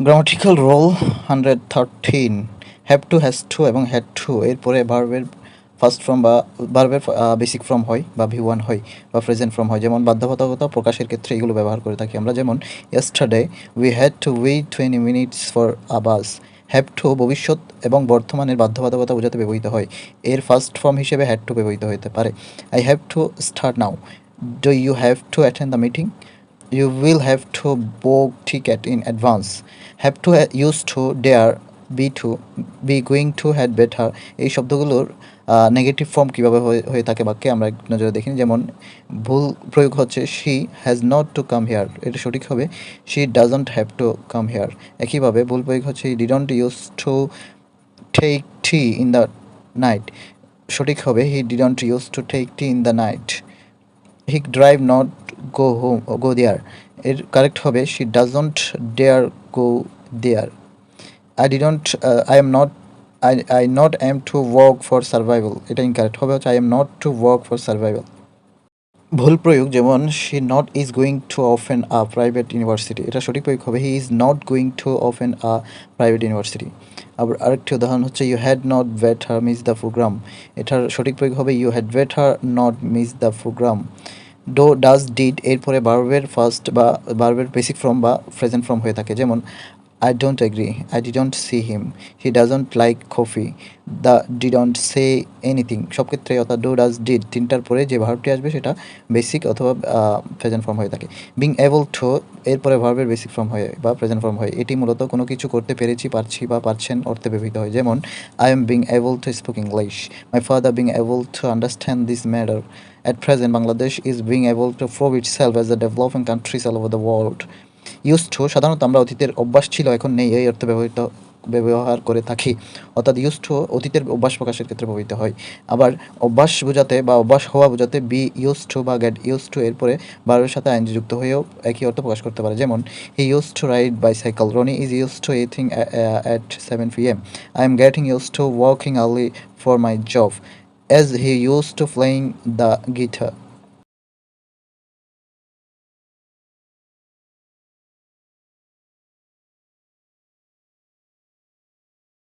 Grammatical rule 113 have to has to এবং had to এরপরে ভার্বের ফার্স্ট ফর্ম বা ভার্বের বেসিক ফর্ম হয় বা V1 হয় বা প্রেজেন্ট ফর্ম হয়, যেমন বাধ্যবাধকতা প্রকাশের ক্ষেত্রে এগুলো ব্যবহার করে থাকি আমরা। যেমন yesterday we had to wait 20 minutes for a bus. Have to ভবিষ্যৎ এবং বর্তমানের বাধ্যবাধকতা বোঝাতে ব্যবহৃত হয়, এর ফার্স্ট ফর্ম হিসেবে হ্যাড টু ব্যবহৃত হতে পারে। I have to start now. Do you have to attend the meeting? You will have to book ticket in advance. Have to used to dare be to be going to had better এই শব্দগুলোর negative form কীভাবে হয়ে থাকে বাক্যে আমরা এক নজরে দেখি। যেমন ভুল প্রয়োগ হচ্ছে she has not to come here, এটা সঠিক হবে she doesn't have to come here. একইভাবে ভুল প্রয়োগ হচ্ছে he didn't use to take tea in the night, সঠিক হবে he didn't use to take tea in the night. He drive not go there, এর কারেক্ট হবে she doesn't dare go there. I didn't I am not I not am to work for survival, এটা incorrect হবে হচ্ছে I am not to work for survival. ভুল প্রয়োগ যেমন she not is going to open a private university, এটা সঠিক প্রয়োগ হবে he is not going to open a private university. আবার আরেকটি উদাহরণ হচ্ছে you had not better miss the program, এটার সঠিক প্রয়োগ হবে you had better not miss the program. Do does did এরপরে ভার্বের ফার্স্ট বা ভার্বের বেসিক ফর্ম বা প্রেজেন্ট ফর্ম হয়ে থাকে। যেমন I don't agri, I didn't see him, he doesn't like coffee, the didn't say anything. সব ক্ষেত্রে অর্থাৎ ডো ডাজ ডিড তিনটার পরে যে ভার্বটি আসবে সেটা বেসিক অথবা প্রেজেন্ট ফর্ম হয়ে থাকে। বিং এবল টু এরপরে ভার্বের বেসিক ফর্ম হয় বা প্রেজেন্ট ফর্ম হয়, এটি মূলত কোনো কিছু করতে পেরেছি, পারছি বা পারছেন অর্থে ব্যবহৃত হয়। যেমন I am being able to speak English, my father being able to understand this matter. At present, Bangladesh is being able to prove itself as a developing country all over the world. Used to সাধারণত আমরা অতীতের অভ্যাস ছিল এখন নেই এই অর্থে ব্যবহার করে থাকি, অর্থাৎ ইউজ টু অতীতের অভ্যাস প্রকাশের ক্ষেত্রে ব্যবহৃত হয়। আবার অভ্যাস বোঝাতে বা অভ্যাস হওয়া বোঝাতে বি ইউজ টু বা গেট ইউজ টু এরপরে ভার্বের সাথে আইনজি যুক্ত হয়েও একই অর্থ প্রকাশ করতে পারে। যেমন he use to ride bicycle, Roni is use to eating at 7 PM, I am getting use to working early for my job, as he used to playing the guitar.